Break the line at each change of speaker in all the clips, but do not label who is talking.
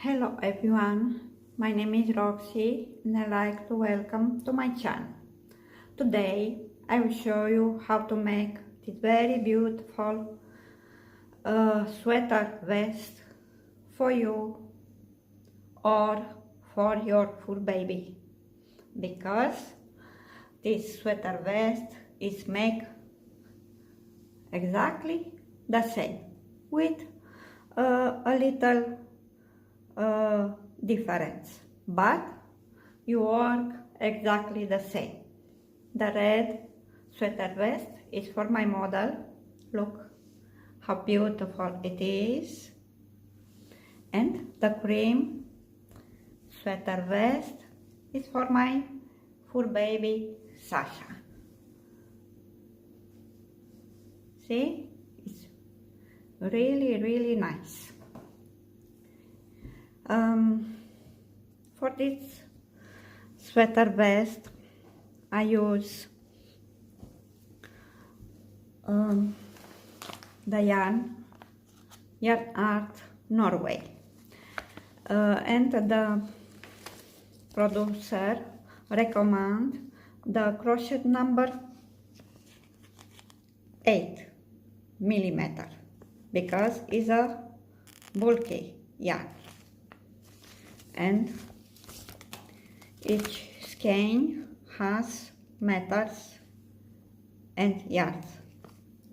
Hello everyone, my name is Roxy and I'd like to welcome to my channel. Today I will show you how to make this very beautiful sweater vest for you or for your fur baby, because this sweater vest is made exactly the same with a little difference, but you work exactly the same. The red sweater vest is for my model. Look how beautiful it is. And the cream sweater vest is for my fur baby Sasha. See, it's really nice. For this sweater vest I use the yarn Art Norway, and the producer recommend the crochet number 8mm because it's a bulky yarn, and each skein has meters and yards.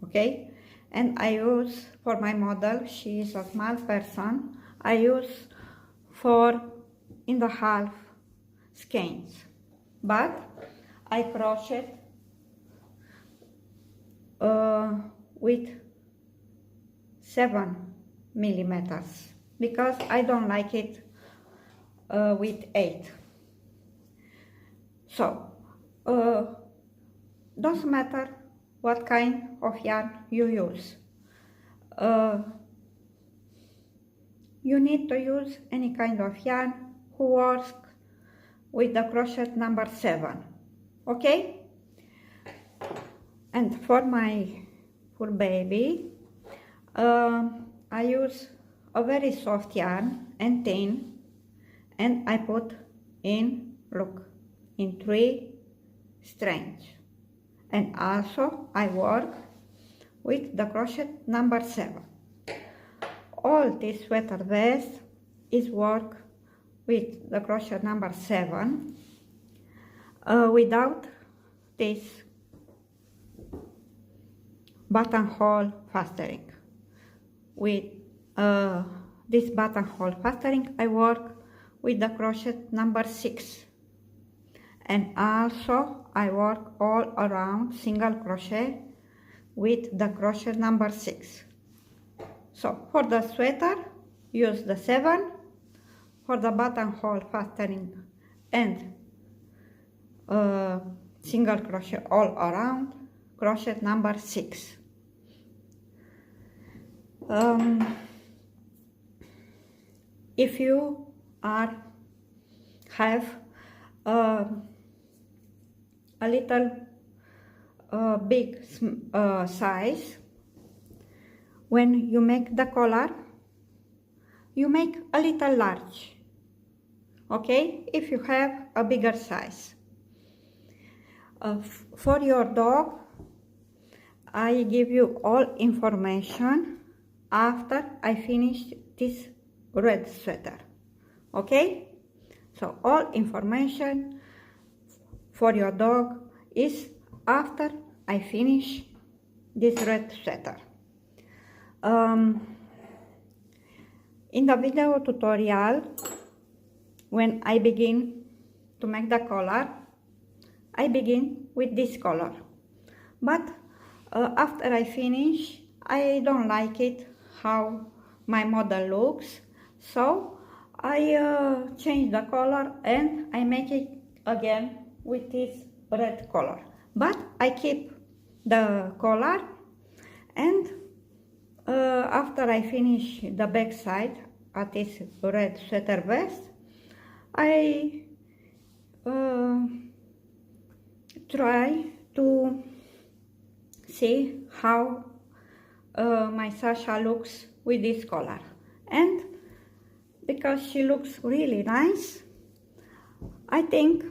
Okay, and I use for my model, she is a small person, I use 4.5 skeins, but I crochet with 7mm because I don't like it with 8. So doesn't matter what kind of yarn you use. You need to use any kind of yarn who works with the crochet number 7. Okay? And for my fur baby, I use a very soft yarn and thin, and I put in, look, in 3 strands. And also I work with the crochet number 7. All this sweater vest is work with the crochet number 7 without this buttonhole fastening. With this buttonhole fastening I work with the crochet number 6, and also I work all around single crochet with the crochet number 6. So for the sweater use the 7, for the buttonhole fastening and single crochet all around, crochet number 6. If you have a little big size, when you make the collar, you make a little large, okay, if you have a bigger size. For your dog, I give you all information after I finish this red sweater, okay? So all information for your dog is after I finish this red sweater. In the video tutorial, when I begin to make the collar, I begin with this color, but after I finish, I don't like it how my model looks, so I change the color and I make it again with this red color, but I keep the color, and after I finish the back side at this red sweater vest, I try to see how my Sasha looks with this color, and because she looks really nice, I think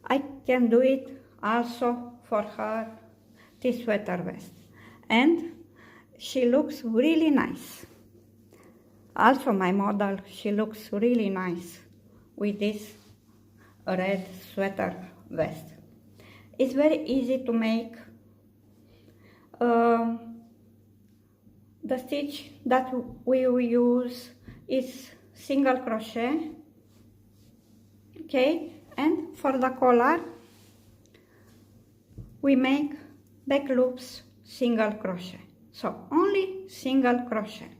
I can do it also for her this sweater vest. And she looks really nice. Also my model, she looks really nice with this red sweater vest. It's very easy to make. The stitch that we will use is single crochet, okay, and for the collar we make back loops single crochet, so only single crochet.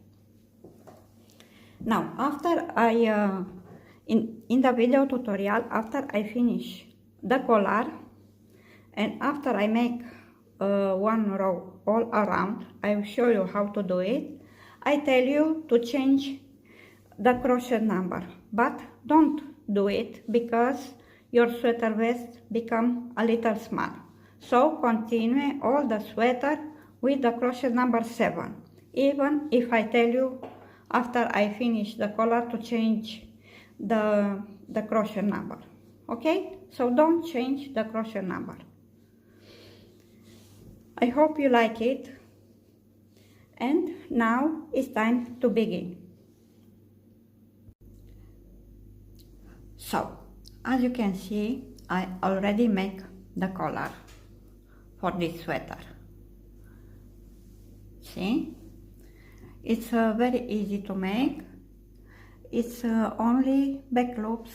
Now after I in the video tutorial, after I finish the collar and after I make one row all around, I will show you how to do it. I tell you to change the crochet number, but don't do it because your sweater vest become a little small. So continue all the sweater with the crochet number 7, even if I tell you after I finish the collar to change the crochet number. Okay, so don't change the crochet number. I hope you like it, and now it's time to begin. So, as you can see, I already make the collar for this sweater. See? It's very easy to make. It's only back loops,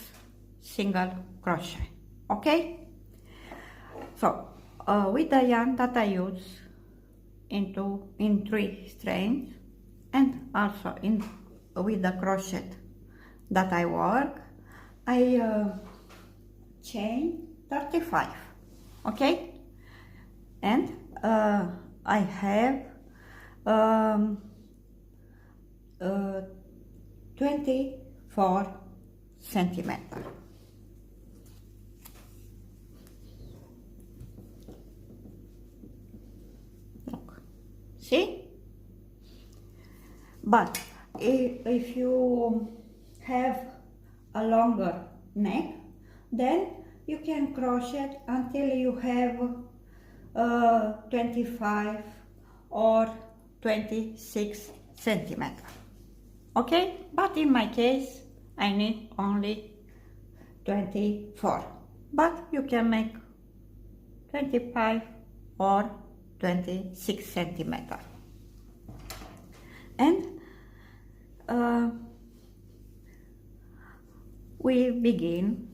single crochet. Okay? So, with the yarn that I use in 3 strands, and also with the crochet that I work, I chain 35, okay, and I have 24 centimeters. See? But if you have a longer neck, then you can crochet until you have 25 or 26 centimeters. Okay? But in my case, I need only 24. But you can make 25 or 26 centimeters. And we begin.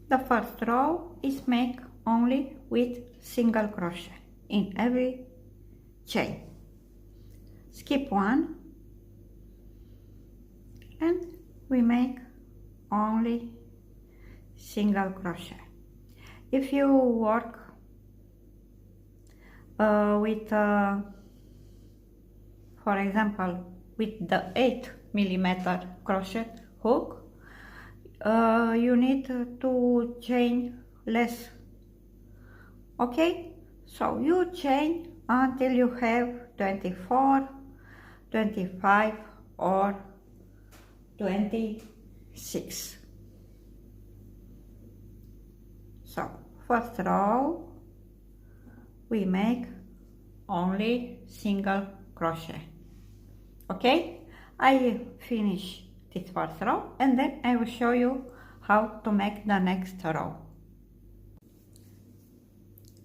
The first row is make only with single crochet in every chain. Skip one and we make only single crochet. If you work with, for example, with the 8mm crochet hook, you need to chain less. Okay, so you chain until you have 24, 25 or 26. So first row we make only single crochet. Okay, I finish this first row and then I will show you how to make the next row.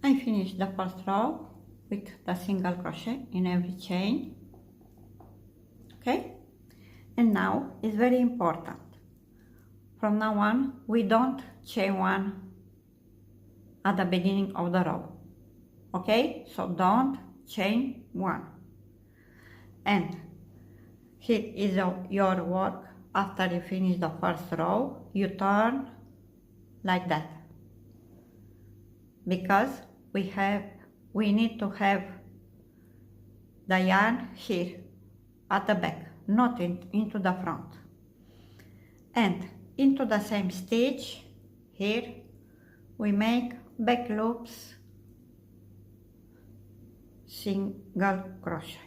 I finish the first row with the single crochet in every chain. Okay, and now it's very important. From now on we don't chain one at the beginning of the row. Okay, so don't chain one. And here is your work. After you finish the first row, you turn like that, because we need to have the yarn here at the back, not into the front. And into the same stitch here we make back loops, single crochet.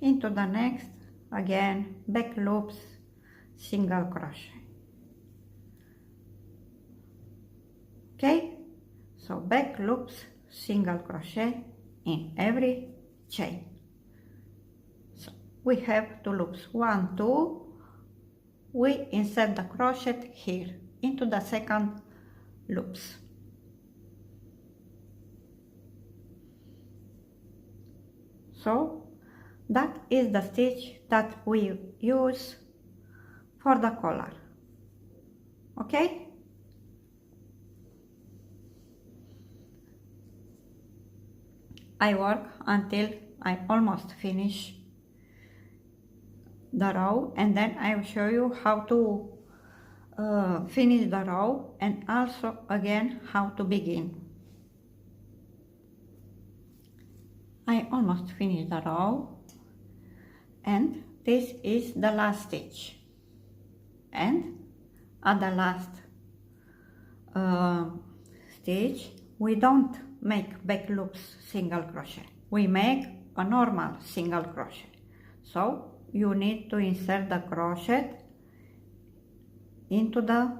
Into the next again back loops, single crochet. Okay, so back loops, single crochet in every chain. So we have 2 loops, 1, 2, we insert the crochet here into the second loops. So that is the stitch that we use for the collar. Okay? I work until I almost finish the row, and then I will show you how to finish the row and also again how to begin. I almost finished the row, and this is the last stitch, and at the last stitch we don't make back loops single crochet, we make a normal single crochet. So you need to insert the crochet into the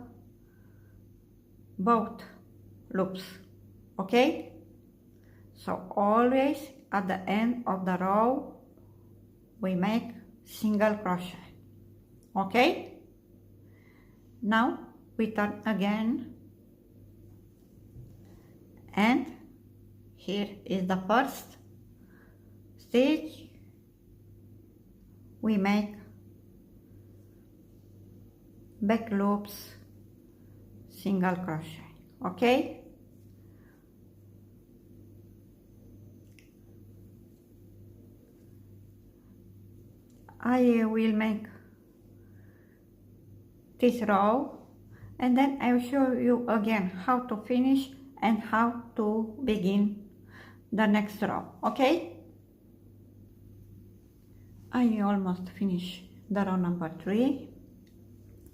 both loops. Okay, so always at the end of the row we make single crochet. Okay, now we turn again, and here is the first stitch. We make back loops, single crochet. Okay, I will make this row, and then I will show you again how to finish and how to begin the next row. Okay, I almost finished the row number 3,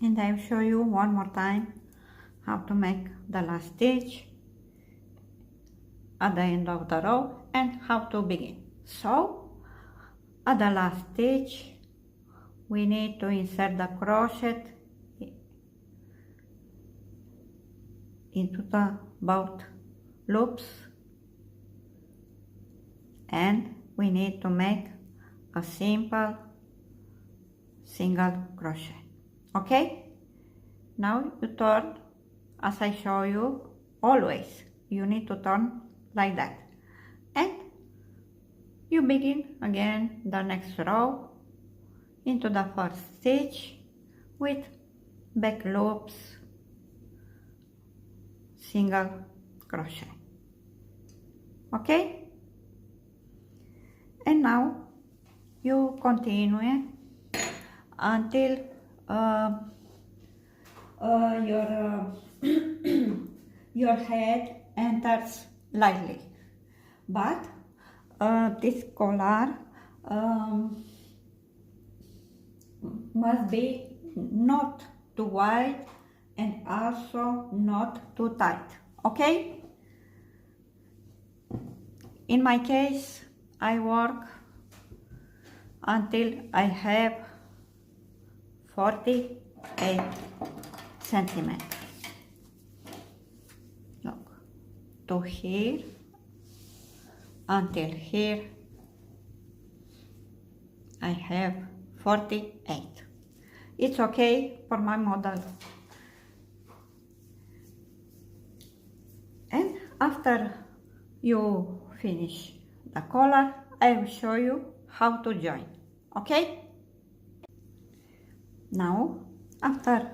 and I will show you one more time how to make the last stitch at the end of the row and how to begin. So at the last stitch we need to insert the crochet into the both loops, and we need to make a simple single crochet. Okay, now you turn as I show you. Always you need to turn like that, and you begin again the next row into the first stitch with back loops, single crochet. Okay, and now you continue until your head enters lightly, but this collar must be not too wide and also not too tight. Okay, in my case I work until I have 48 centimeters. Look, to here until here I have 48. It's okay for my model. And after you finish the collar, I will show you how to join. Okay, now after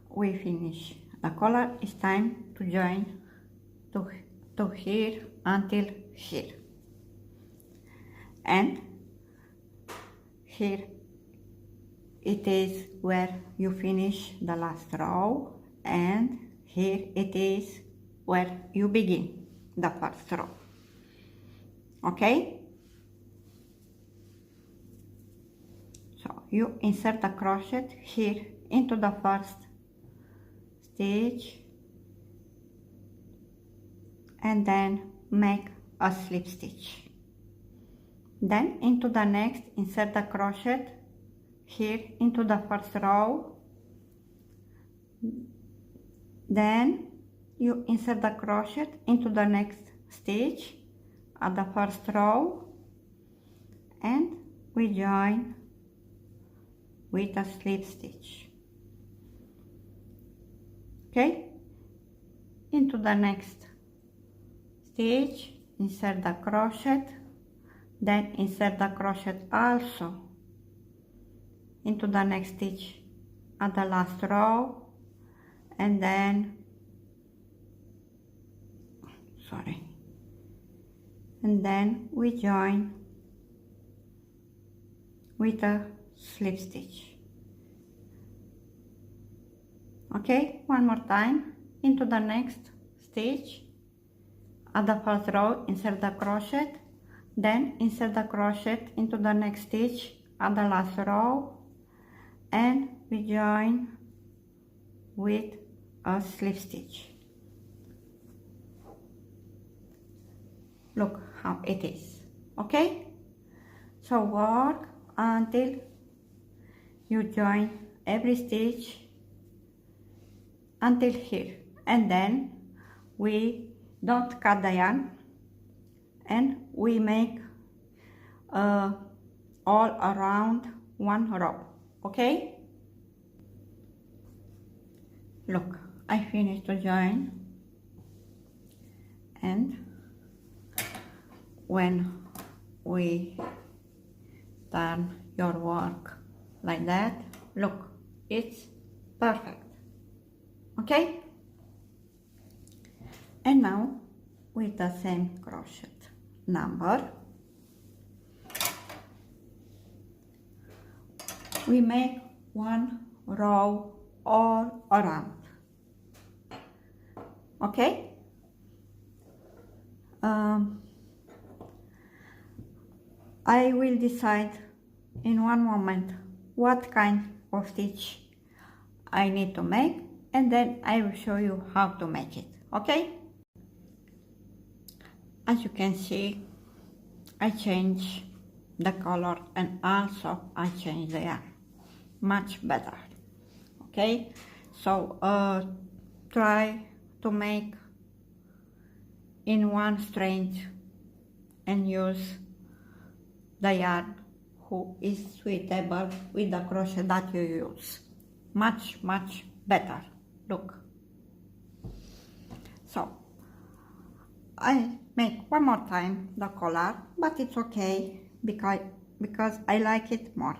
we finish the collar, it's time to join to here until here, and here it is where you finish the last row, and here it is where you begin the first row. Okay, so you insert the crochet here into the first stitch, and then make a slip stitch. Then into the next, insert the crochet here into the first row. Then you insert the crochet into the next stitch at the first row, and we join with a slip stitch. Okay, into the next stitch, insert the crochet, then insert the crochet also into the next stitch at the last row, and then we join with a slip stitch. Okay, one more time, into the next stitch at the first row, insert the crochet, then insert the crochet into the next stitch at the last row, and we join with a slip stitch. Look how it is. Okay, so work until you join every stitch until here, and then we don't cut the yarn and we make all around one row. Okay, look, I finished to join, and when we turn your work like that, look, it's perfect. Okay, and now with the same crochet number we make one row all around. Okay, I will decide in one moment what kind of stitch I need to make, and then I will show you how to make it. Okay, as you can see, I change the color and also I change the yarn. Much better. Okay, so try to make in one strand and use the yarn who is suitable with the crochet that you use. Much better. Look, so I make one more time the collar, but it's okay because I like it more.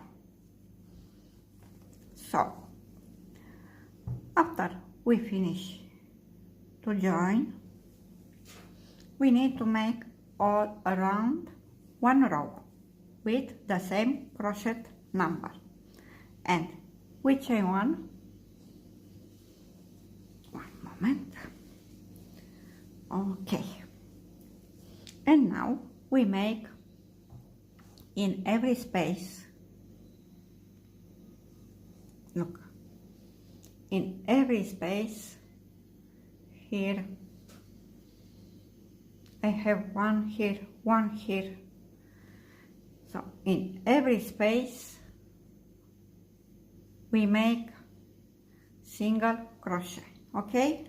So after we finish to join, we need to make all around one row with the same crochet number, and we chain one moment. Okay, and now we make in every space, look, in every space here I have one here, one here, so in every space we make single crochet. Okay,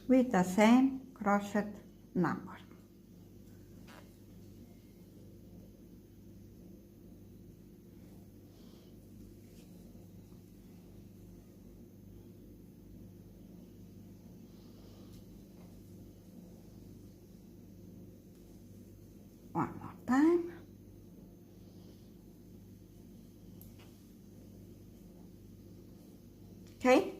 with the same crochet number. One more time. Okay,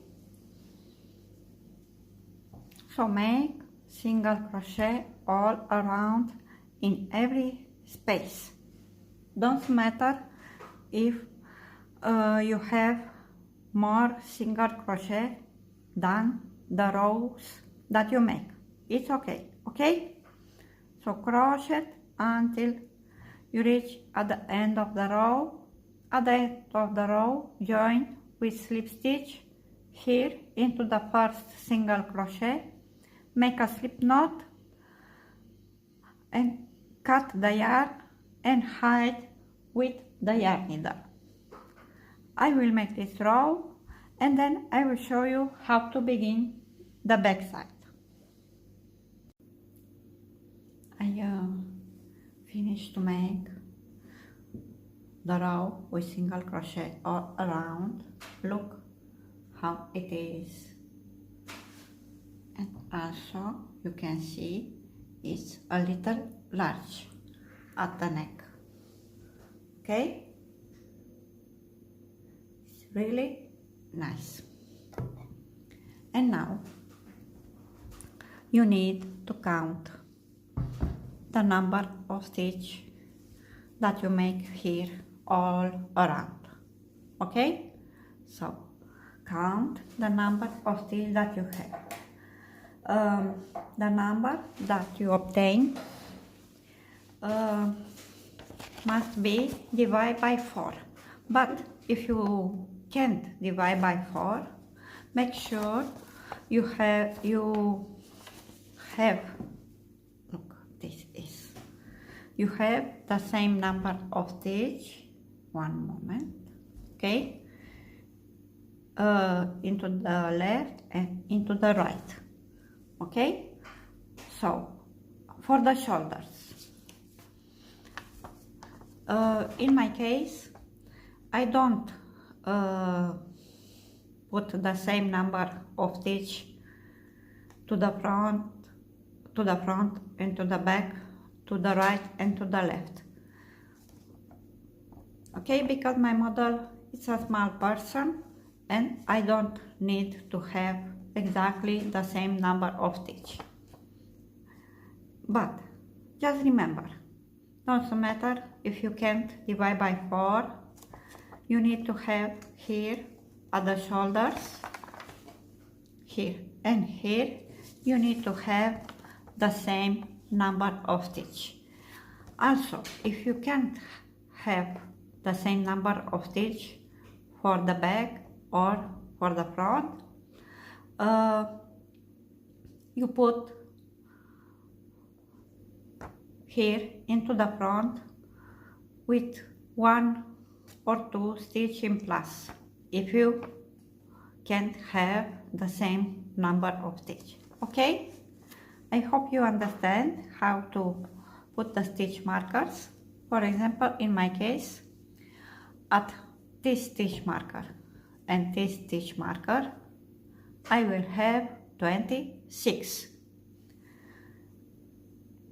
so make single crochet all around in every space. Don't matter if you have more single crochet than the rows that you make. It's okay. Okay, so crochet until you reach at the end of the row. At the end of the row, join with slip stitch here into the first single crochet, make a slip knot and cut the yarn and hide with the yarn needle. I will make this row and then I will show you how to begin the back side. I finished to make the row with single crochet all around. Look how it is. And also you can see it's a little large at the neck. Okay? It's really nice. And now you need to count the number of stitches that you make here all around. Okay? So count the number of stitches that you have. The number that you obtain must be divided by 4. But if you can't divide by 4, make sure you have look, this is, you have the same number of stitches. One moment, okay, into the left and into the right. Okay, so for the shoulders, in my case I don't put the same number of stitches to the front and to the back, to the right and to the left. Okay, because my model is a small person and I don't need to have exactly the same number of stitches. But just remember, doesn't matter if you can't divide by 4, you need to have here at the shoulders, here and here, you need to have the same number of stitches. Also, if you can't have the same number of stitches for the back or for the front, you put here into the front with 1 or 2 stitches in plus if you can't have the same number of stitches. Okay, I hope you understand how to put the stitch markers. For example, in my case, at this stitch marker and this stitch marker, I will have 26.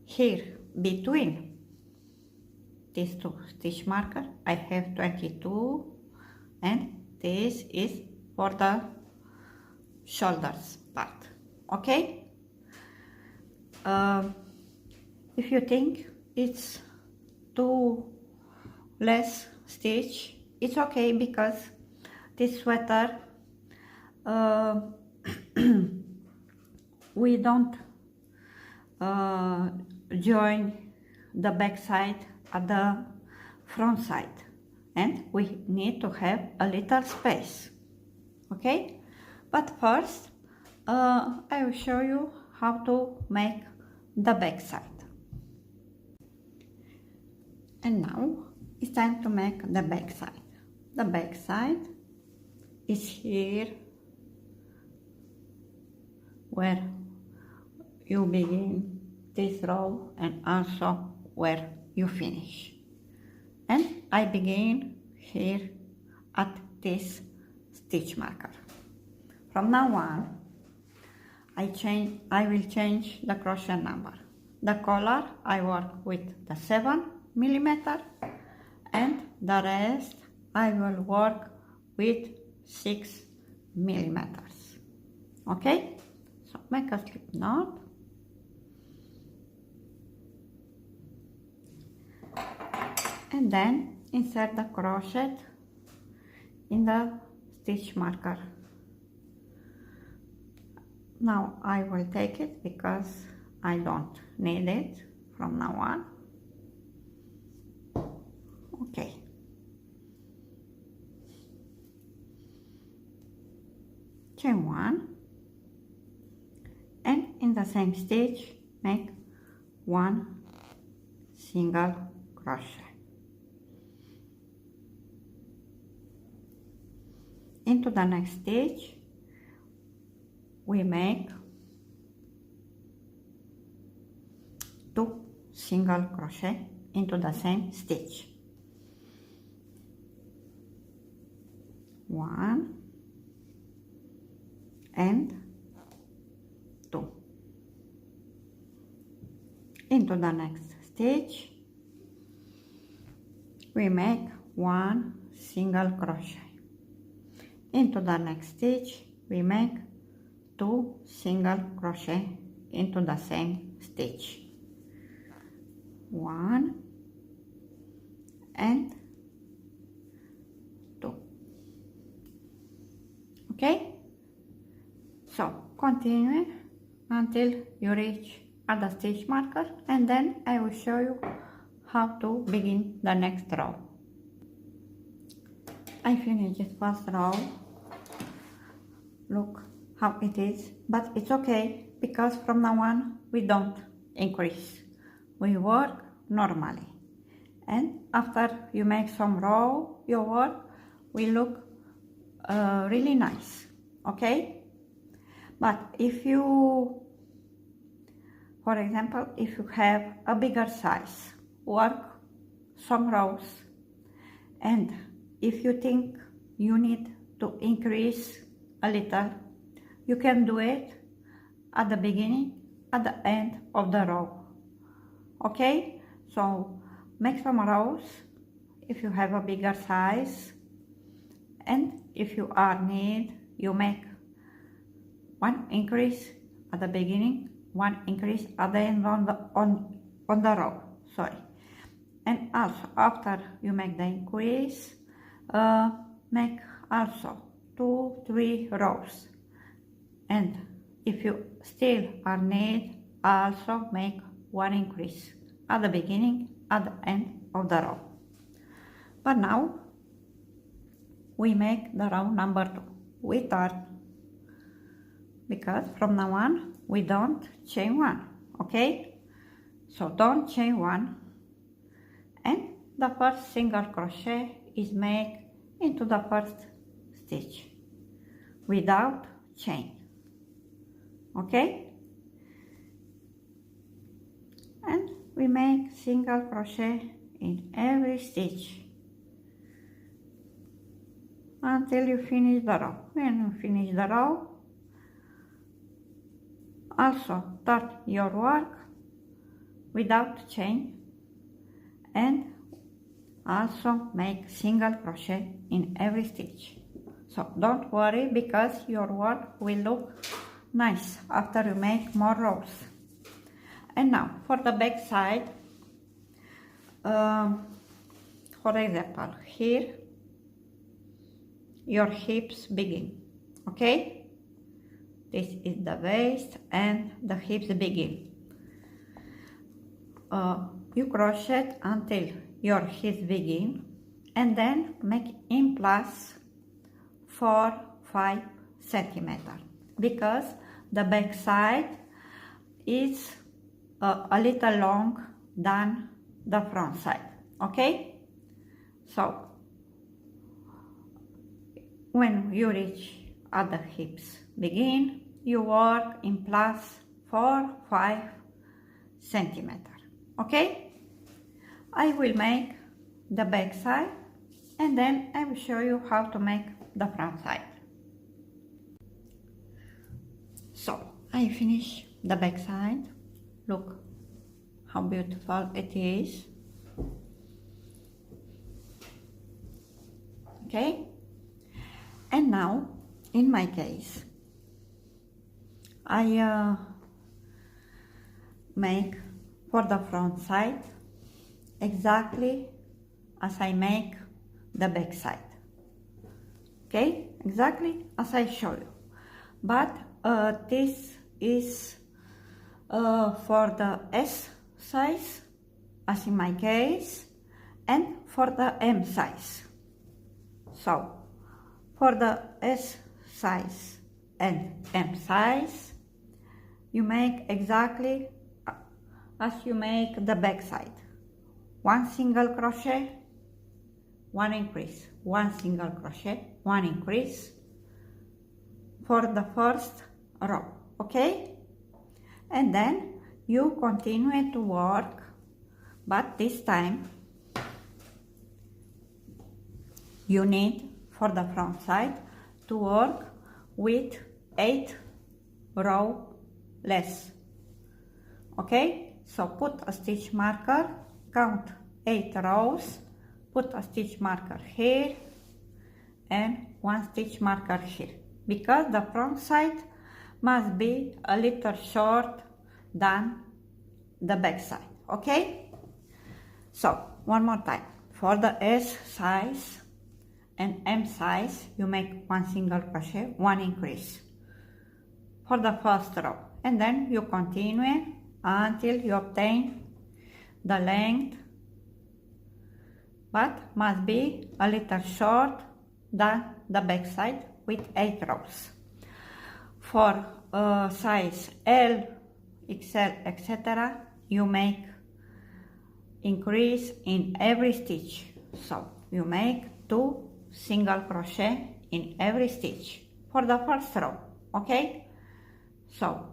Here between these 2 stitch markers, I have 22, and this is for the shoulders part. Okay? If you think it's too less stitch, it's okay, because this sweater we don't join the back side at the front side, and we need to have a little space. Okay, but first I will show you how to make the back side. And now it's time to make the back side. The back side is here where you begin this row and also where you finish. And I begin here at this stitch marker. From now on, I will change the crochet number. The collar I work with the 7mm, and the rest I will work with 6mm. Okay, so make a slip knot, and then insert the crochet in the stitch marker. Now I will take it because I don't need it from now on. Okay. Chain 1 and in the same stitch make 1 single crochet. Into the next stitch we make 2 single crochet into the same stitch. 1 and 2. Into the next stitch we make 1 single crochet. Into the next stitch we make 2 single crochet into the same stitch. 1 and 2. Okay, so continue until you reach at the stitch marker, and then I will show you how to begin the next row. I finished the first row. Look how it is, but it's okay because from now on we don't increase, we work normally, and after you make some row your work will look really nice. Okay, but if you, for example, if you have a bigger size, work some rows, and if you think you need to increase a little, you can do it at the beginning, at the end of the row. Okay, so make some rows if you have a bigger size, and if you are need, you make 1 increase at the beginning, 1 increase at the end on the row, sorry. And also after you make the increase, make also 2-3 rows, and if you still are need, also make 1 increase at the beginning, at the end of the row. But now we make the row number 2. We turn, because from now on we don't chain 1. Okay, so don't chain 1, and the first single crochet is made into the first stitch without chain. Okay, and we make single crochet in every stitch until you finish the row. When you finish the row, also start your work without chain, and also make single crochet in every stitch. So don't worry, because your work will look nice after you make more rows. And now for the back side, for example, here your hips begin. Okay, this is the waist and the hips begin. You crochet until your hips begin, and then make in plus 4-5 centimeters, because the back side is a little long than the front side. Okay, so when you reach at the hips begin, you work in plus 4-5 centimeters. Okay, I will make the back side, and then I will show you how to make the front side. So I finish the back side. Look how beautiful it is. Okay, and now in my case I make for the front side exactly as I make the back side. Okay, exactly as I show you, but this is for the S size, as in my case, and for the M size. So for the S size and M size, you make exactly as you make the back side. 1 single crochet, 1 increase, 1 single crochet, 1 increase for the first row, okay? And then you continue to work, but this time you need, for the front side, to work with 8 row less, okay? So put a stitch marker, count 8 rows, put a stitch marker here and 1 stitch marker here, because the front side must be a little short than the back side, okay? So one more time, for the S size and M size you make 1 single crochet, 1 increase for the first row, and then you continue until you obtain the length, but must be a little short than the back side with 8 rows. For size L, XL, etc., you make increase in every stitch. So you make 2 single crochet in every stitch for the first row, okay? So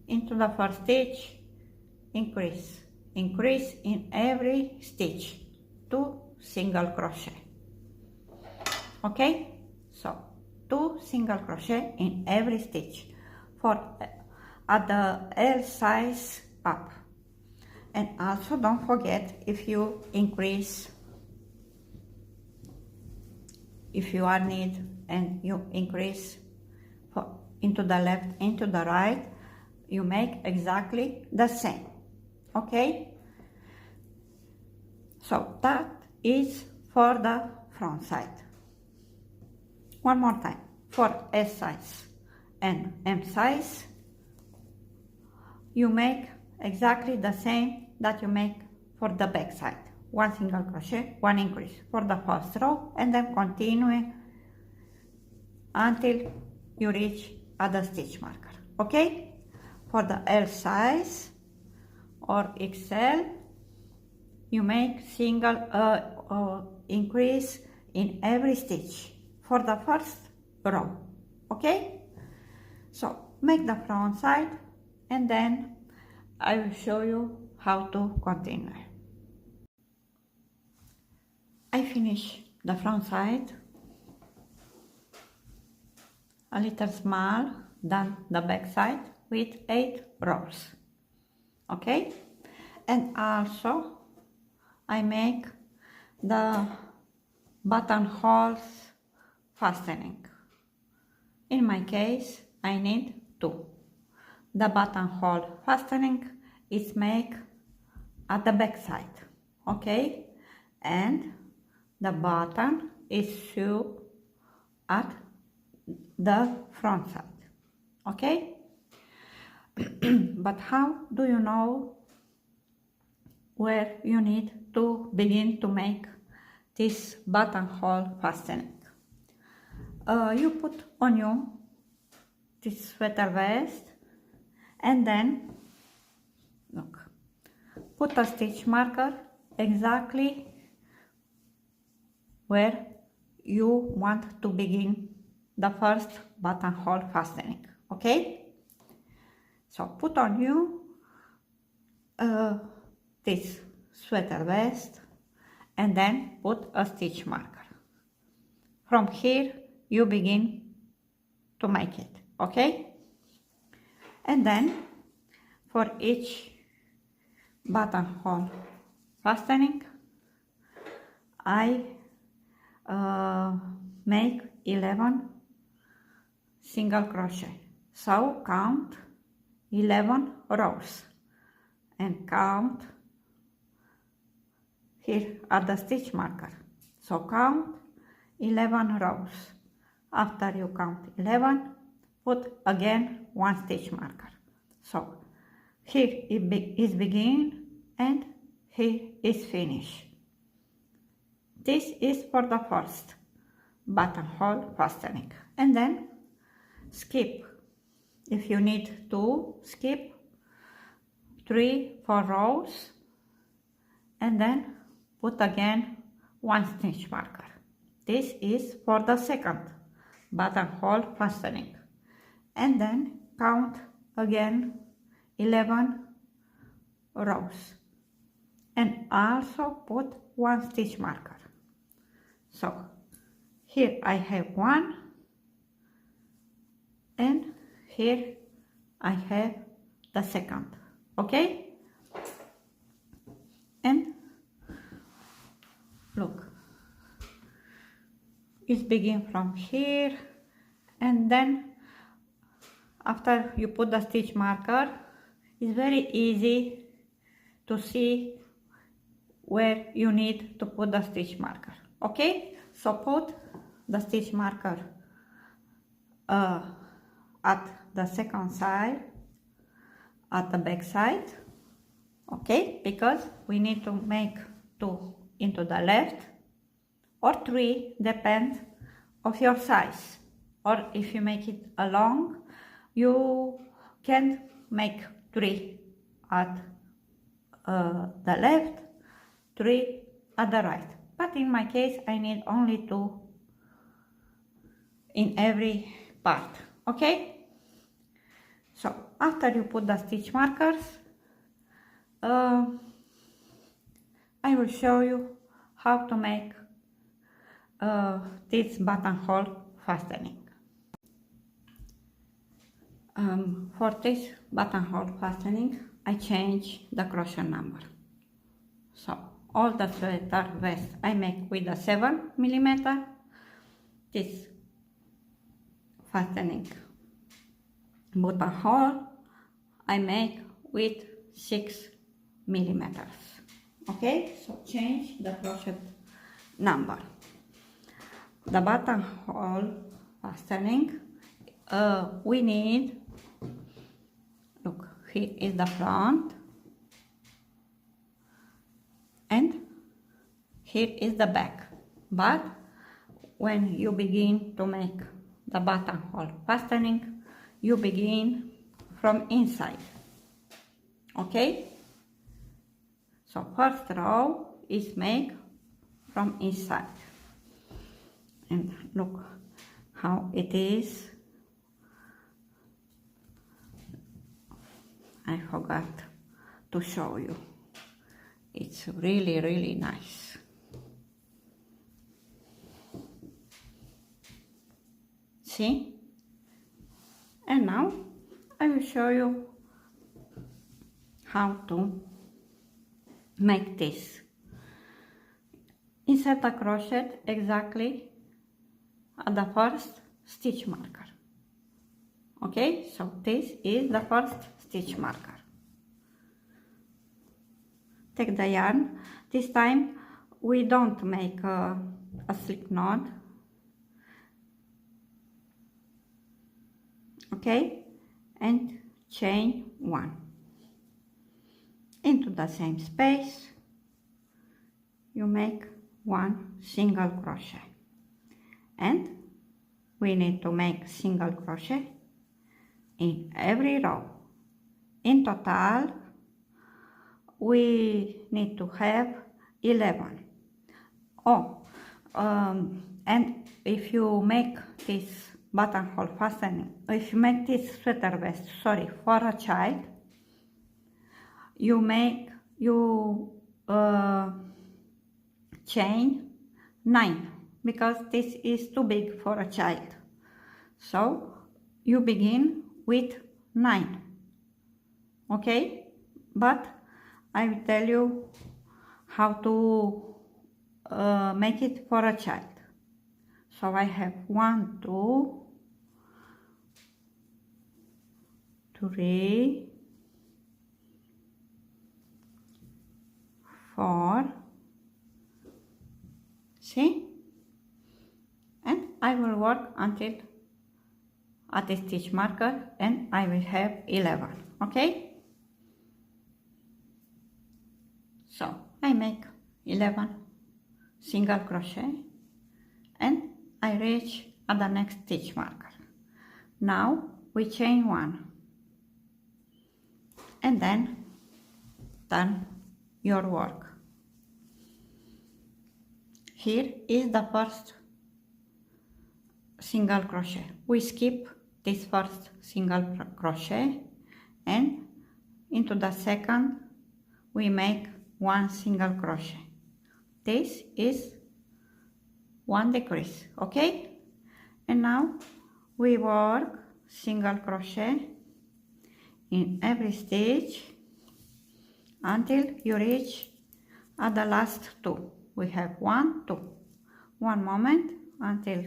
into the first stitch, increase in every stitch, 2 single crochet, okay? So 2 single crochet in every stitch for at the L size up. And also don't forget, if you increase, if you are need and you increase into the left, into the right, you make exactly the same, okay? So that is for the front side. One more time, for S size and M size, you make exactly the same that you make for the back side. 1 single crochet, 1 increase for the first row, and then continue until you reach at the stitch marker, okay? For the L size or XL, you make single increase in every stitch for the first row, okay? So make the front side and then I will show you how to continue. I finish the front side a little small than the back side with 8 rows, okay? And also I make the buttonholes fastening. In my case I need 2. The buttonhole fastening is made at the back side, okay? And the button is sewed at the front side, okay? But how do you know where you need to begin to make this buttonhole fastening? You put on you this sweater vest and then look, put a stitch marker exactly where you want to begin the first buttonhole fastening, okay? So put on you this sweater vest and then put a stitch marker. From here you begin to make it, okay? And then for each buttonhole fastening I make 11 single crochet. So count 11 rows and count here at the stitch marker. So count 11 rows. After you count 11, put again 1 stitch marker. So here is begin and here is finish. This is for the first buttonhole fastening. And then skip if you need to skip 3-4 rows, and then put again 1 stitch marker. This is for the second buttonhole fastening, and then count again 11 rows and also put 1 stitch marker. So here I have 1 and here I have the second. Okay, and look, it's begin from here, and then after you put the stitch marker, it's very easy to see where you need to put the stitch marker. Okay, so put the stitch marker at the second side, at the back side, okay, because we need to make 2 into the left or 3, depends of your size, or if you make it long, you can make 3 at the left, 3 at the right, but in my case I need only 2 in every part. Okay, so after you put the stitch markers, I will show you how to make this buttonhole fastening. For this buttonhole fastening, I change the crochet number. So all the sweater vest I make with a 7mm. This fastening buttonhole I make with 6mm. Okay, so change the crochet number. The buttonhole fastening, we need, look, here is the front and here is the back, but when you begin to make the buttonhole fastening, you begin from inside. Okay, so first row is made from inside, and look how it is. I forgot to show you. It's really nice. See? And now I will show you how to make this. Insert the crochet exactly at the first stitch marker. Okay, so this is the first stitch marker. Take the yarn. This time we don't make a slip knot. Okay, and chain 1 into the same space. You make 1 single crochet, and we need to make single crochet in every row. In total we need to have 11. And if you make this buttonhole fastening, if you make this sweater vest, sorry, for a child, you chain 9, because this is too big for a child. So you begin with 9. Okay, but I will tell you how to make it for a child. So I have 1, 2, 3, 4, see, and I will work until at the stitch marker, and I will have 11. Okay, so I make 11 single crochet and I reach at the next stitch marker. Now we chain 1 and then turn your work. Here is the first single crochet. We skip this first single crochet and into the second we make 1 single crochet. This is 1 decrease, okay? And now we work single crochet in every stitch until you reach at the last 2. We have 1, 2. One moment until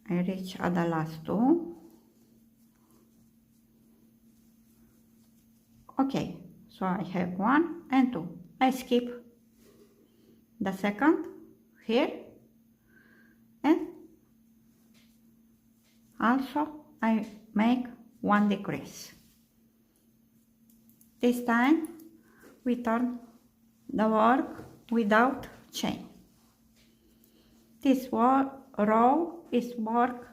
I reach at the last 2. Okay, so I have 1 and 2. I skip the second here and also I make 1 decrease. This time we turn the work without chain. This row is work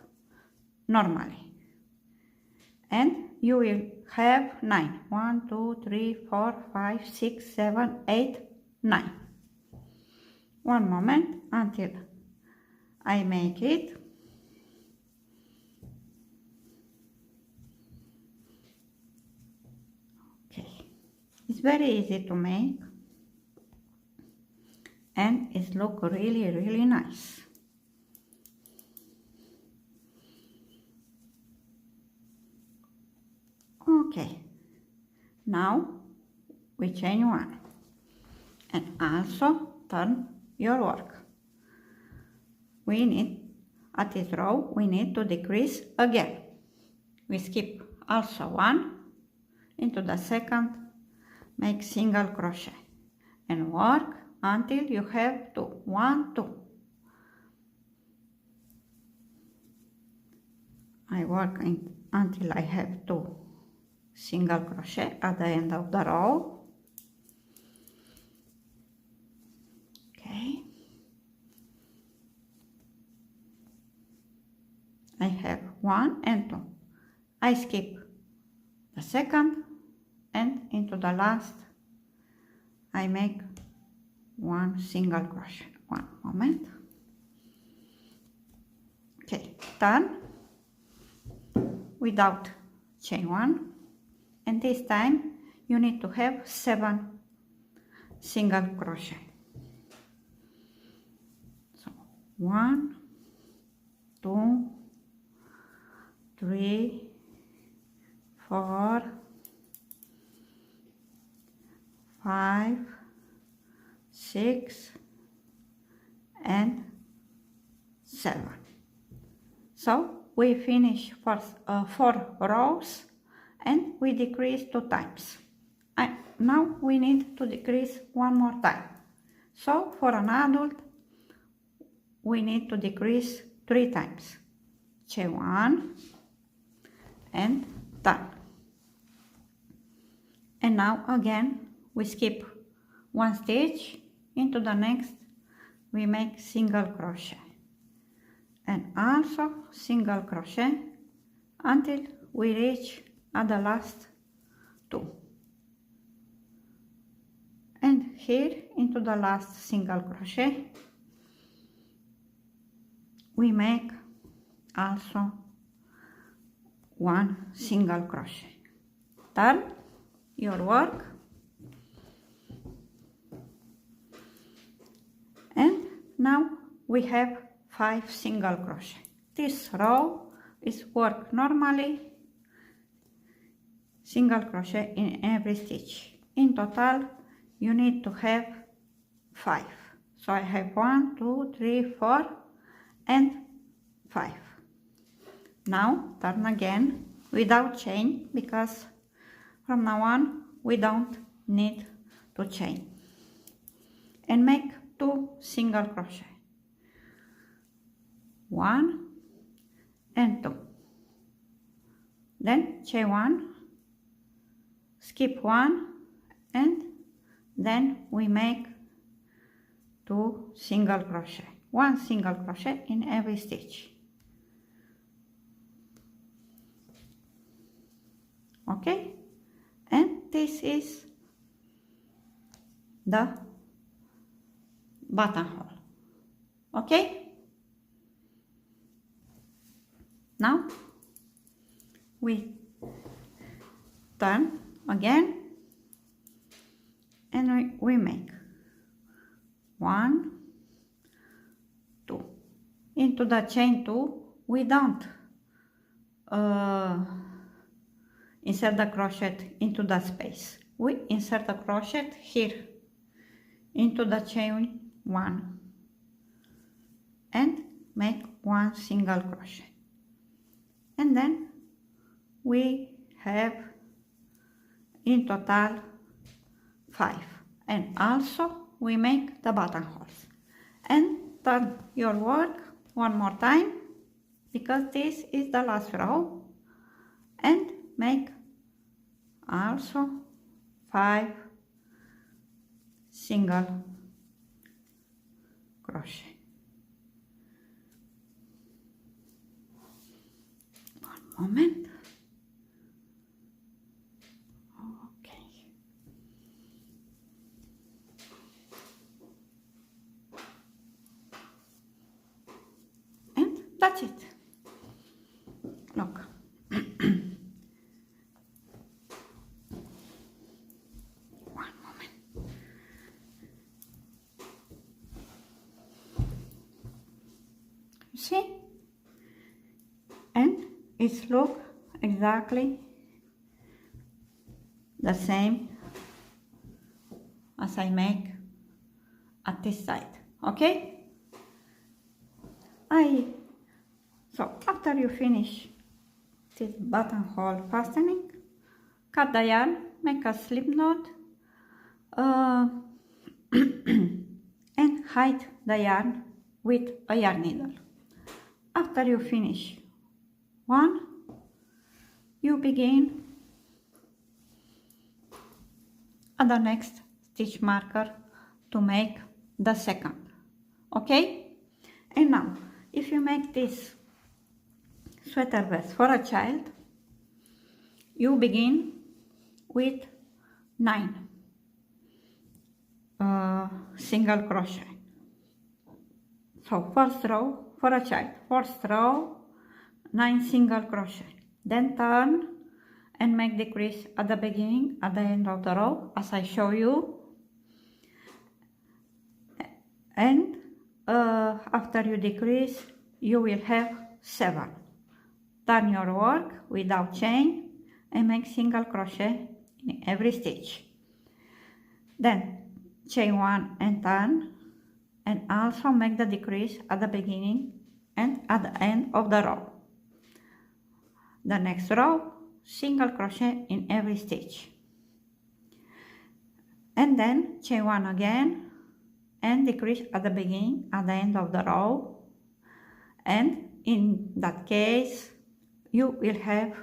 normally and you will have 9. 1, 2, 3, 4, 5, 6, 7, 8, 9. One moment until I make it. Okay, it's very easy to make and it looks really nice. Okay, now we chain 1 and also turn your work. We need, at this row, we need to decrease again. We skip also 1 into the second, make single crochet and work until you have 2. 1, 2. I work until I have 2 single crochet at the end of the row. Okay. I have 1 and 2. I skip the second and into the last I make 1 single crochet. One moment. Okay, turn without chain 1 and this time you need to have 7 single crochet. So 1, 2, 3, 4, 5, 6 and 7. So we finish first 4 rows and we decrease 2 times. And now we need to decrease 1 more time. So for an adult we need to decrease 3 times. Chain 1 and turn. And now again we skip 1 stitch into the next we make single crochet and also single crochet until we reach at the last 2 and here into the last single crochet we make also 1 single crochet. Turn your work and now we have 5 single crochet. This row is work normally, single crochet in every stitch. In total you need to have 5. So I have 1, 2, 3, 4 and 5. Now turn again without chain because from now on we don't need to chain and make 2 single crochet. 1 and 2. Then chain 1, skip 1 and then we make 2 single crochet. 1 single crochet in every stitch. Okay, and this is the buttonhole. Okay, now we turn again and we make 1, 2 into the chain 2. We don't insert the crochet into the space. We insert the crochet here into the chain 1 and make 1 single crochet, and then we have in total 5, and also we make the buttonholes. And turn your work one more time, because this is the last row, and make also 5 single crochet. One moment. Okay. And that's it. Look. One moment. You see? And it looks exactly the same as I make at this side. Okay? So after you finish this buttonhole fastening, cut the yarn, make a slip knot, and hide the yarn with a yarn needle. After you finish one, you begin at the next stitch marker to make the second. Okay? And now, if you make this sweater vest for a child, you begin with 9 single crochet. So first row for a child, first row 9 single crochet, then turn and make decrease at the beginning, at the end of the row, as I show you, and after you decrease you will have 7. Turn your work without chain and make single crochet in every stitch. Then chain 1 and turn, and also make the decrease at the beginning and at the end of the row. The next row, single crochet in every stitch, and then chain 1 again and decrease at the beginning, at the end of the row, and in that case you will have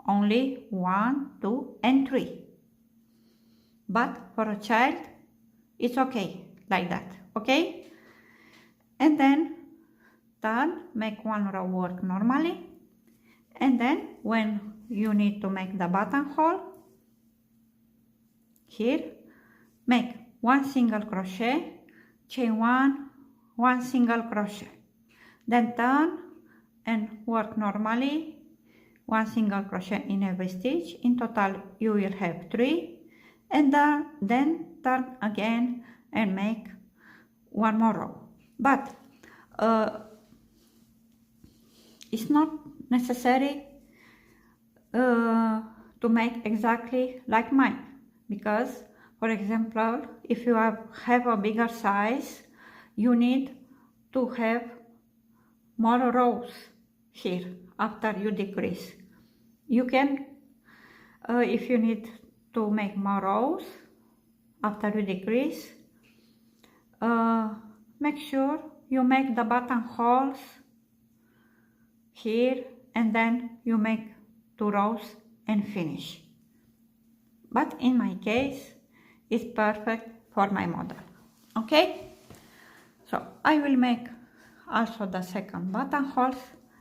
only 1, 2 and 3, but for a child it's okay like that. Okay, and then turn, make 1 row work normally, and then when you need to make the buttonhole, here make 1 single crochet, chain 1, 1 single crochet, then turn and work normally, 1 single crochet in every stitch. In total you will have 3, and then turn again and make 1 more row. But it's not necessary to make exactly like mine, because for example, if you have a bigger size, you need to have more rows here after you decrease. You can, if you need to make more rows after you decrease, make sure you make the buttonholes here, and then you make 2 rows and finish. But in my case, it's perfect for my model. Okay, so I will make also the second buttonholes,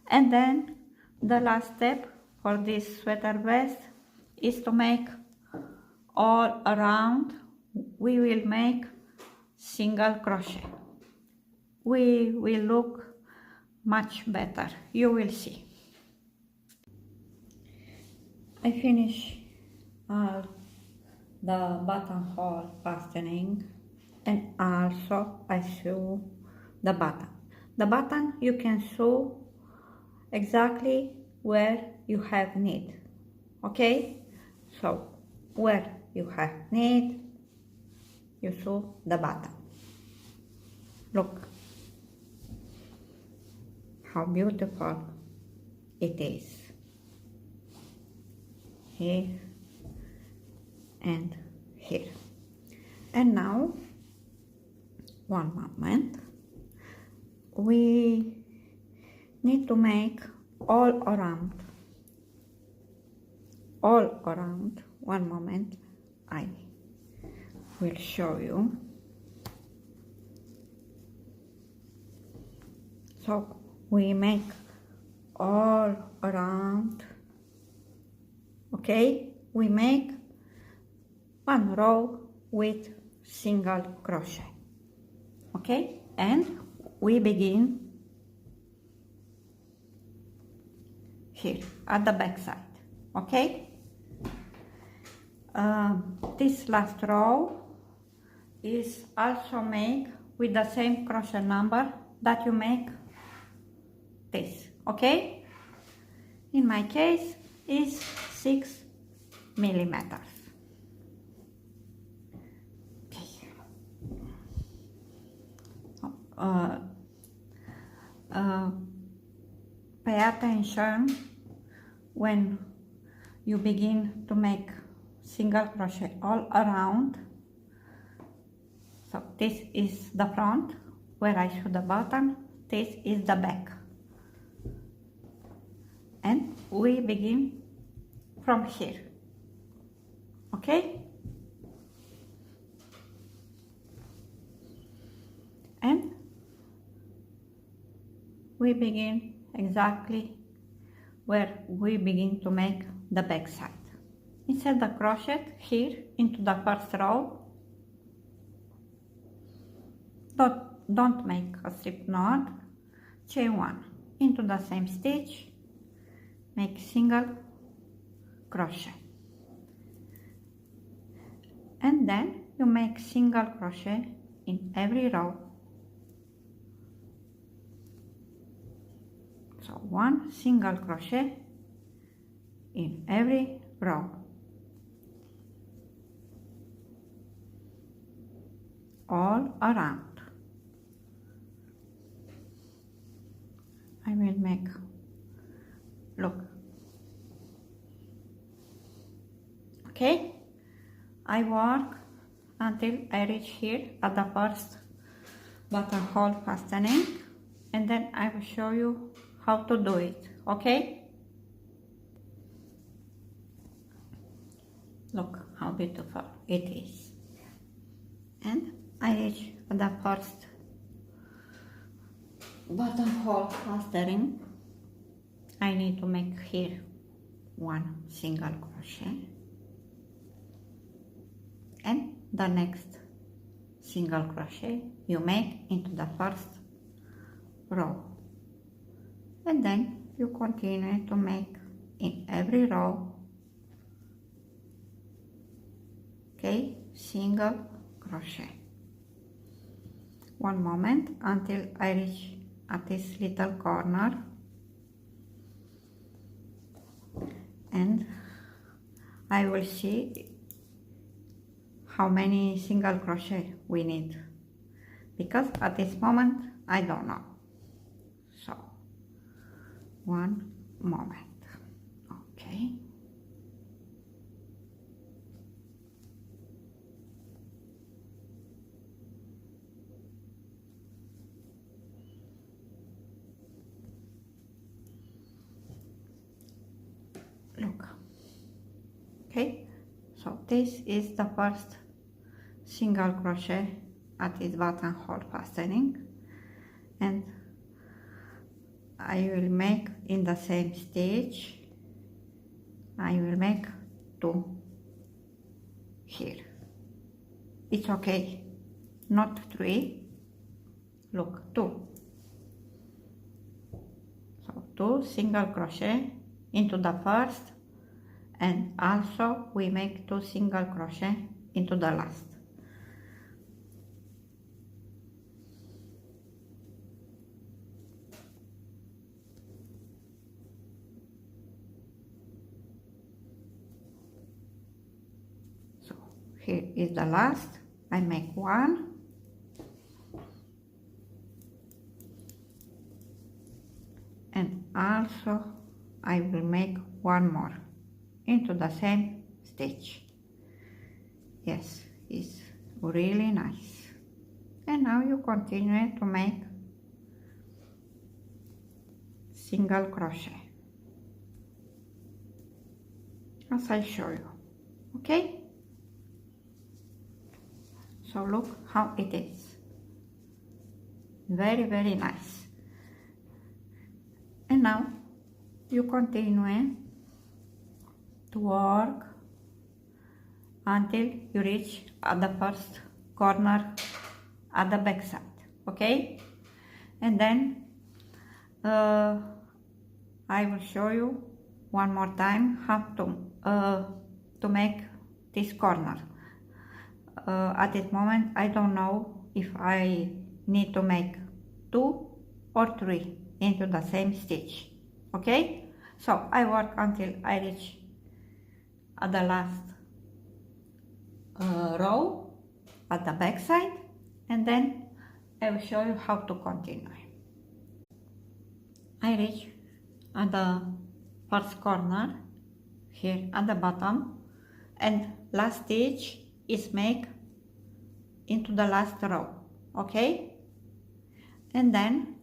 and then the last step for this sweater vest is to make all around. We will make single crochet. We will look much better, you will see. I finish all the buttonhole fastening, and also I sew the button. The button you can sew exactly where you have need, okay? So where you have need, you sew the button. Look how beautiful it is. Here and here. And now, one moment, we need to make all around. One moment, I will show you. So we make all around, okay? We make one row with single crochet, okay? And we begin here at the back side, okay? This last row is also made with the same crochet number that you make this, okay? In my case is 6 millimeters. Pay attention when you begin to make single crochet all around. So this is the front where I sew the button, this is the back, and we begin from here, okay? And we begin exactly where we begin to make the back side. Insert the crochet here into the first row. Don't make a slip knot. Chain 1 into the same stitch, make single crochet, and then you make single crochet in every row. So 1 single crochet in every row, all around. I will make, look, okay? I work until I reach here at the first buttonhole fastening, and then I will show you how to do it, okay? Look how beautiful it is. And I reach the first buttonhole fastening. I need to make here 1 single crochet, and the next single crochet you make into the first row, and then you continue to make in every row, okay, single crochet. One moment until I reach at this little corner, and I will see how many single crochet we need, because at this moment I don't know. So one moment, okay. Look, okay, so this is the first single crochet at this buttonhole fastening, and I will make in the same stitch, I will make 2 here. It's okay, not 3, look, 2. So 2 single crochet into the first, and also we make 2 single crochet into the last. So here is the last. I make 1, and also I will make 1 more into the same stitch. Yes, it's really nice. And now you continue to make single crochet as I show you. Okay? So look how it is. Very, very nice. And now you continue to work until you reach at the first corner at the back side. Okay? And then I will show you one more time how to make this corner. At this moment I don't know if I need to make 2 or 3 into the same stitch. Okay, so I work until I reach at the last row at the back side, and then I will show you how to continue. I reach at the first corner here at the bottom, and last stitch is make into the last row. Okay, and then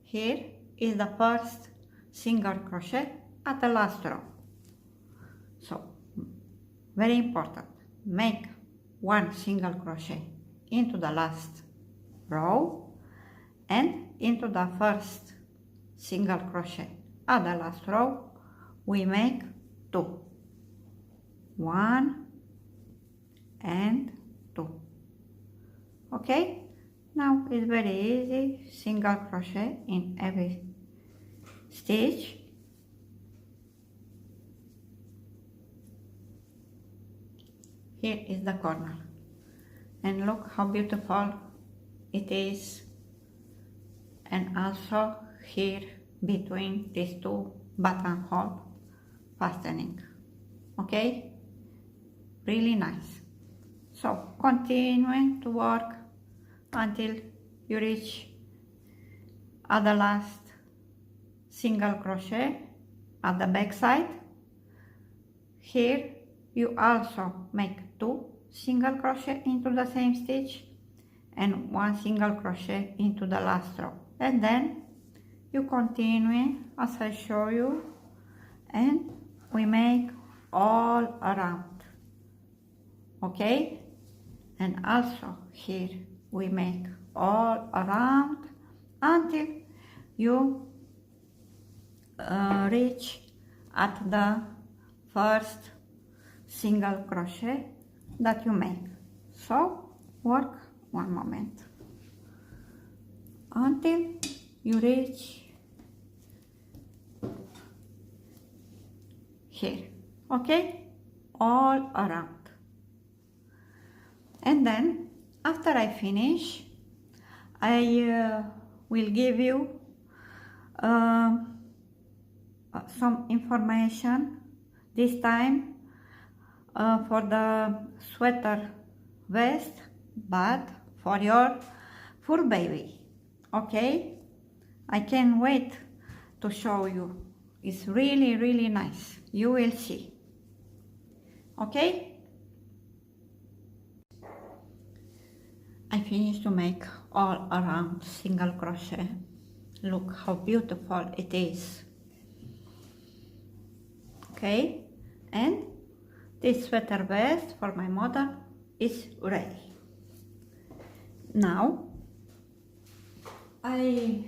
here is the first single crochet at the last row. So very important, make 1 single crochet into the last row and into the first single crochet at the last row we make 2, 1 and 2. Okay, now it's very easy, single crochet in every stitch. Here is the corner, and look how beautiful it is, and also here between these 2 buttonhole fastening. Okay, really nice. So continue to work until you reach at the last single crochet at the back side. Here you also make 2 single crochet into the same stitch and 1 single crochet into the last row, and then you continue as I show you, and we make all around. Okay, and also here we make all around until you reach at the first single crochet that you make. So work one moment until you reach here. Okay, all around, and then after I finish I will give you some information this time for the sweater vest, but for your fur baby. Okay, I can't wait to show you. It's really, really nice. You will see. Okay, I finished to make all around single crochet. Look how beautiful it is. Okay, and this sweater vest for my mother is ready. Now I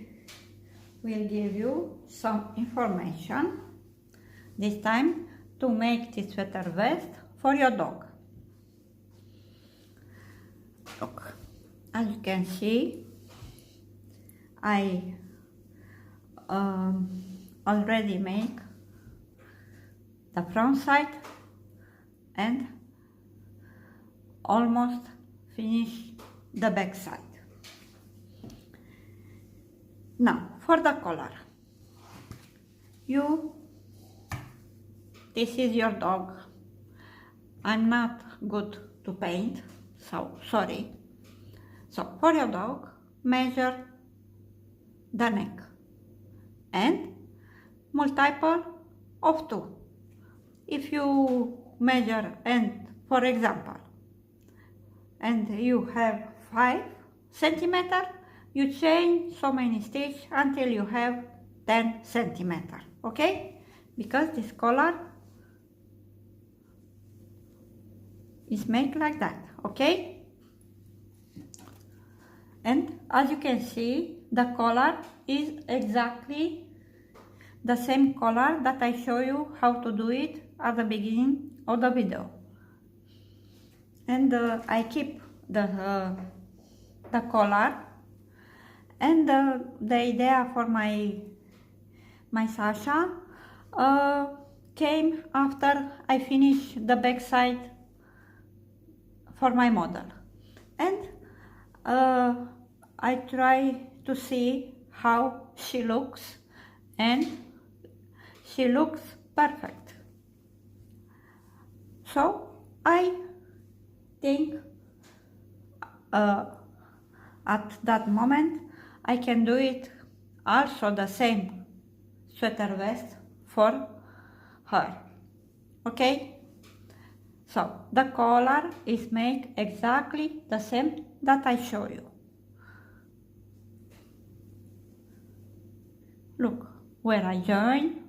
will give you some information. This time to make this sweater vest for your dog. Look, as you can see, I already make the front side and almost finish the back side. Now for the collar, this is your dog. I'm not good to paint, so sorry. So for your dog, measure the neck and multiple of 2. If you measure and, for example, and you have 5 centimeters, you chain so many stitches until you have 10 centimeters, okay? Because this collar is made like that, okay? And as you can see, the collar is exactly the same collar that I show you how to do it at the beginning of the video. And I keep the collar, and the idea for my Sasha came after I finished the back side for my model, and I try to see how she looks, and she looks perfect. So I think at that moment I can do it also the same sweater vest for her, okay? So the collar is made exactly the same that I show you. Look where I join,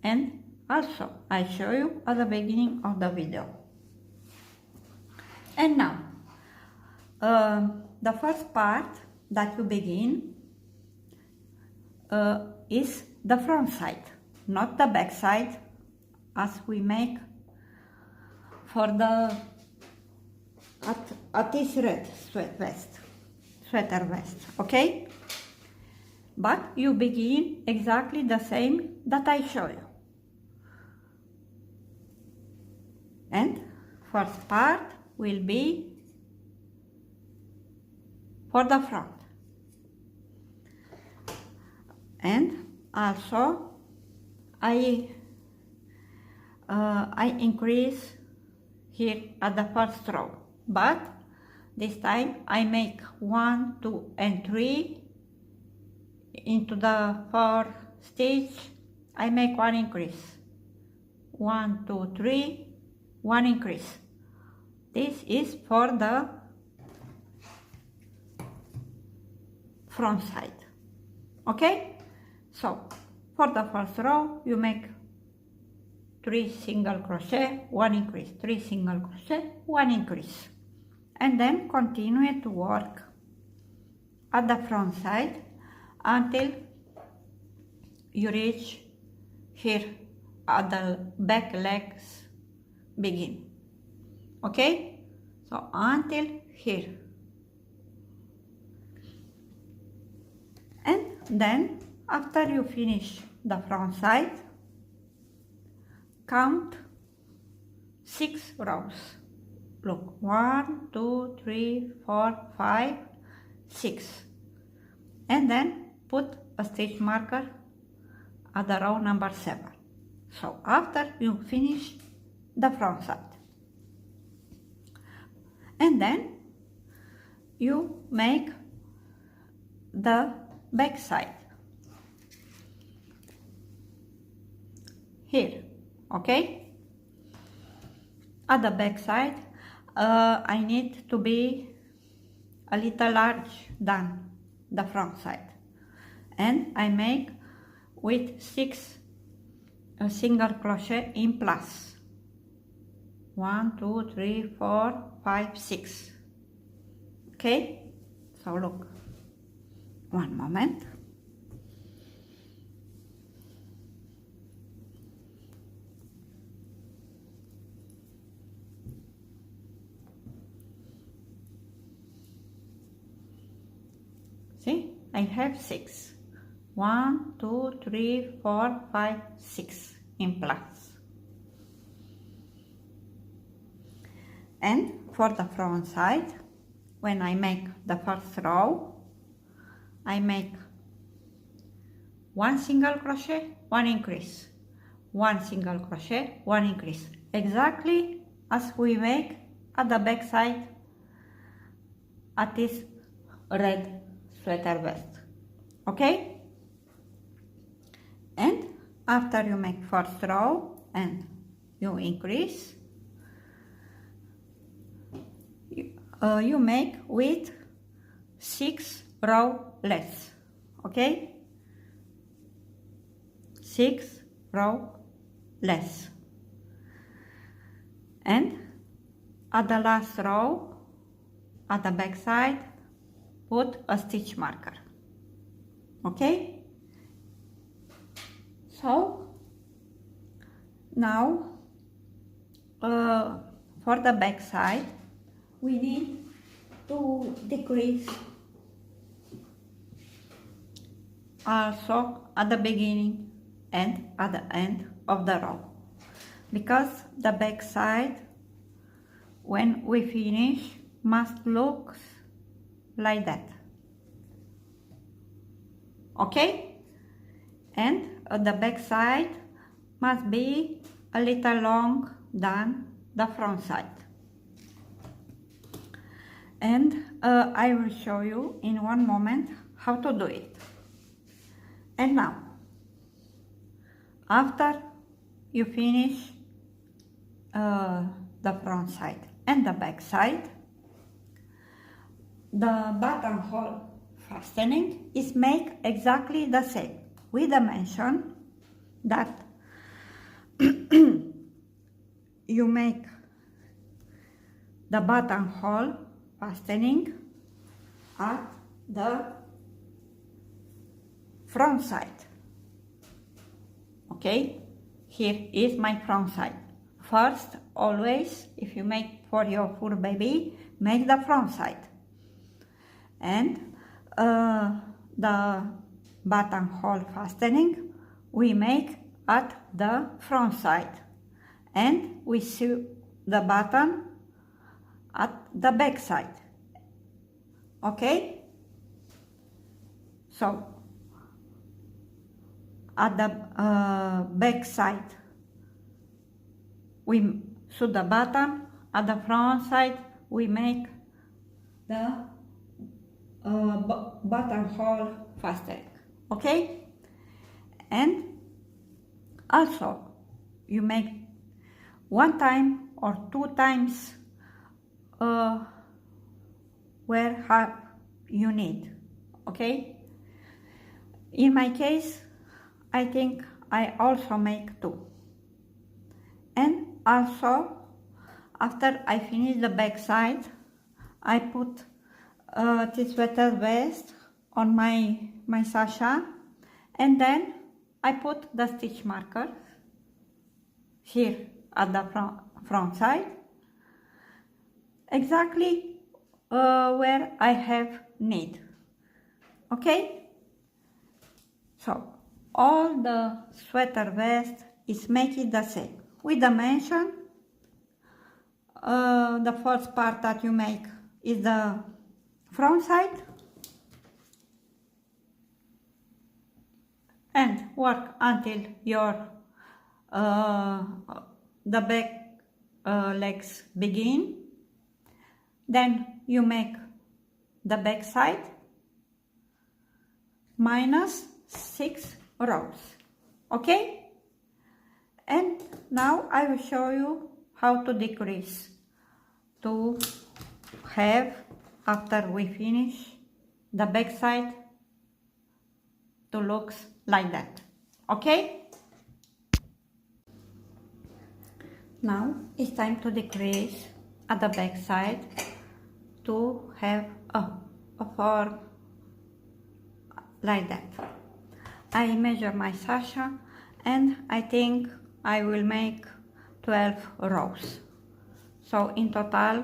and also I show you at the beginning of the video. And now the first part that you begin is the front side, not the back side, as we make for the at this red sweater vest, okay? But you begin exactly the same that I show you. And first part will be for the front. And also I increase here at the first row, but this time I make 1, 2 and 3 into the 4 stitch. I make 1 increase, 1, 2, 3, 1 increase. This is for the front side, okay? So for the first row you make 3 single crochet, 1 increase, 3 single crochet, 1 increase, and then continue to work at the front side until you reach here at the back legs begin, okay? So until here, and then after you finish the front side, count 6 rows. Look, 1, 2, 3, 4, 5, 6, and then put a stitch marker at the row number 7. So after you finish the front side, and then you make the back side here, okay? At the back side I need to be a little large than the front side, and I make with 6 single crochet in plus. 1, 2, 3, 4, 5, 6, okay? So look, one moment. I have 6. 1, 2, 3, 4, 5, 6 in plus. And for the front side, when I make the first row, I make 1 single crochet, 1 increase, 1 single crochet, 1 increase, exactly as we make at the back side at this red sweater vest. Okay? And after you make first row and you increase, you make with 6 row less. Okay? 6 row less. And at the last row, at the back side, put a stitch marker. Okay? So now for the back side, we need to decrease also at the beginning and at the end of the row, because the back side, when we finish, must look like that. Okay? And the back side must be a little long than the front side. And I will show you in one moment how to do it. And now, after you finish the front side and the back side, the buttonhole fastening is made exactly the same, with the mention that you make the buttonhole fastening at the front side. Okay, here is my front side. First, always, if you make for your fur baby, make the front side. And the buttonhole fastening we make at the front side, and we sew the button at the back side. Okay? So at the back side we sew the button, at the front side we make the buttonhole fastening. Okay? And also you make 1 time or 2 times where you need. Okay? In my case, I think I also make 2. And also, after I finish the back side, I put this sweater vest on my sasha, and then I put the stitch marker here at the front side, exactly where I have need. Okay? So all the sweater vest is making the same, with the mention the first part that you make is the front side, and work until your the back legs begin. Then you make the back side minus 6 rows. Okay? And now I will show you how to decrease to have, after we finish the back side, to look like that. Okay? Now it's time to decrease at the back side to have a form like that. I measure my sasha and I think I will make 12 rows. So in total,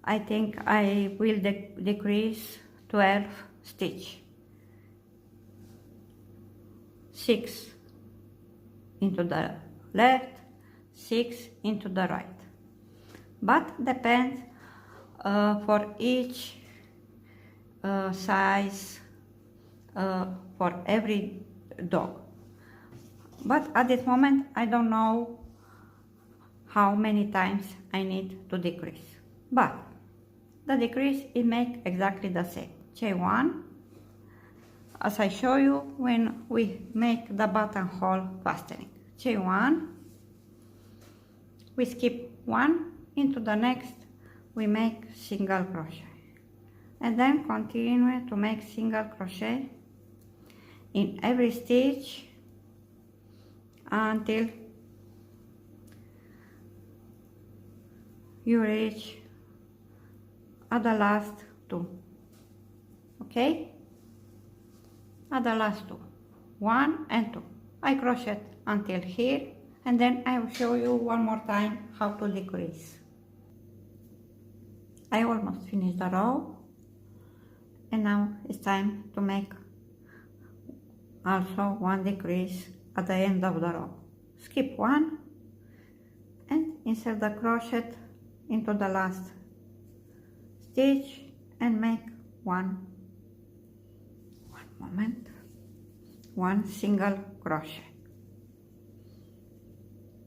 I think I will decrease 12 stitch, 6 into the left, 6 into the right, but depends for each size for every dog. But at this moment I don't know how many times I need to decrease, but the decrease it make exactly the same. Chain 1, as I show you when we make the buttonhole fastening. Chain 1, we skip 1 into the next, we make single crochet, and then continue to make single crochet in every stitch until you reach at the last 2. Okay, at the last 2, 1 and 2, I crochet until here, and then I will show you one more time how to decrease. I almost finished the row, and now it's time to make also 1 decrease at the end of the row. Skip 1 and insert the crochet into the last stitch and make one single crochet.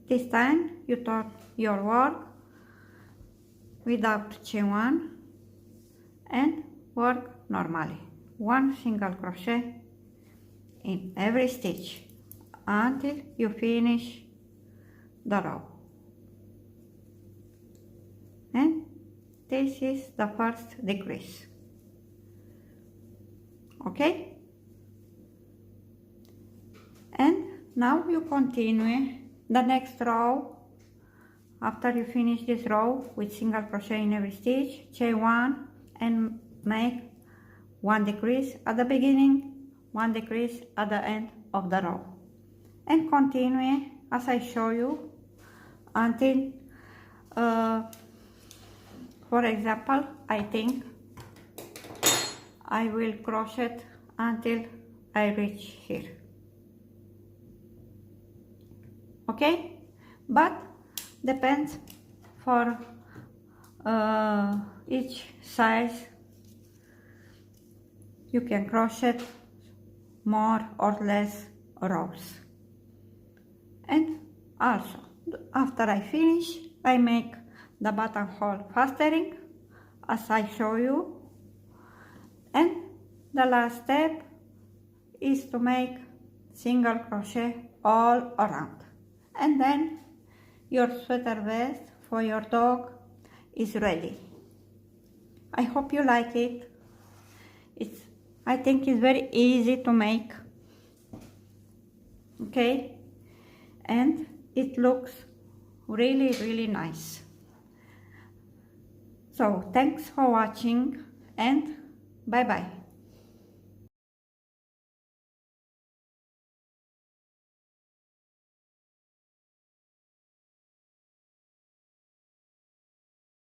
This time you start your work without chain 1 and work normally. 1 single crochet in every stitch until you finish the row. And this is the first decrease. Okay? And now you continue the next row. After you finish this row with single crochet in every stitch, chain 1 and make 1 decrease at the beginning, 1 decrease at the end of the row, and continue as I show you until for example, I think I will crochet until I reach here. Okay, but depends for each size. You can crochet more or less rows. And also, after I finish, I make the buttonhole fastening as I show you, and the last step is to make single crochet all around, and then your sweater vest for your dog is ready. I hope you like it. I think it's very easy to make, okay, and it looks really nice. So thanks for watching and bye bye.